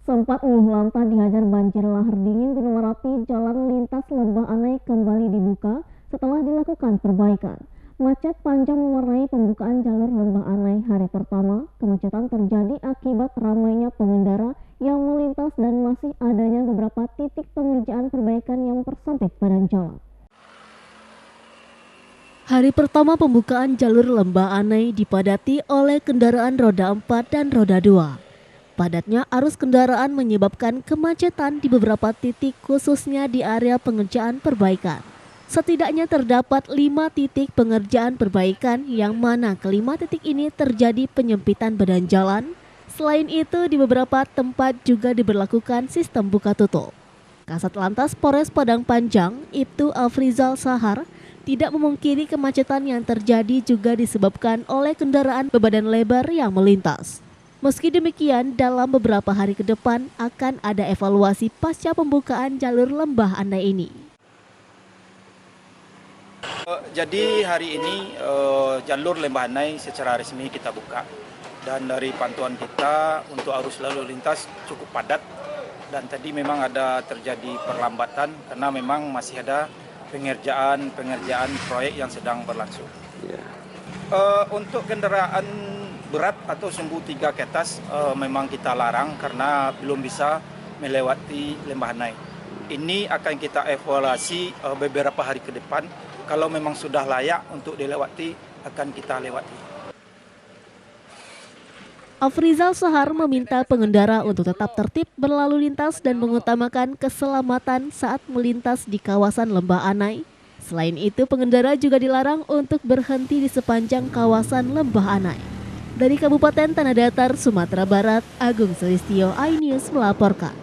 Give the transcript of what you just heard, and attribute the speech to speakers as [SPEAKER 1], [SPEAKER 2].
[SPEAKER 1] Sempat lantah dihajar banjir lahar dingin Gunung Merapi, jalan lintas Lembah Anai kembali dibuka setelah dilakukan perbaikan. Macet panjang mewarnai pembukaan jalur Lembah Anai hari pertama. Kemacetan terjadi akibat ramainya pengendara yang melintas dan masih adanya beberapa titik pengerjaan perbaikan yang mempersempit badan jalan. Hari pertama pembukaan jalur Lembah Anai dipadati oleh kendaraan roda 4 dan roda 2. Padatnya arus kendaraan menyebabkan kemacetan di beberapa titik khususnya di area pengerjaan perbaikan. Setidaknya terdapat 5 titik pengerjaan perbaikan yang mana kelima titik ini terjadi penyempitan badan jalan. Selain itu di beberapa tempat juga diberlakukan sistem buka tutup. Kasat Lantas Polres Padang Panjang, Ibtu Afrizal Sahar, tidak memungkiri kemacetan yang terjadi juga disebabkan oleh kendaraan berbadan lebar yang melintas. Meski demikian, dalam beberapa hari ke depan akan ada evaluasi pasca pembukaan jalur Lembah Anai ini.
[SPEAKER 2] Jadi hari ini jalur Lembah Anai secara resmi kita buka. Dan dari pantauan kita untuk arus lalu lintas cukup padat. Dan tadi memang ada terjadi perlambatan karena memang masih ada pengerjaan proyek yang sedang berlangsung. Untuk kendaraan berat atau sumbu 3 ke atas memang kita larang karena belum bisa melewati Lembah Anai. Ini akan kita evaluasi beberapa hari ke depan. Kalau memang sudah layak untuk dilewati, akan kita lewati.
[SPEAKER 1] Afrizal Sahar meminta pengendara untuk tetap tertib berlalu lintas dan mengutamakan keselamatan saat melintas di kawasan Lembah Anai. Selain itu, pengendara juga dilarang untuk berhenti di sepanjang kawasan Lembah Anai. Dari Kabupaten Tanah Datar, Sumatera Barat, Agung Sulistyo, iNews melaporkan.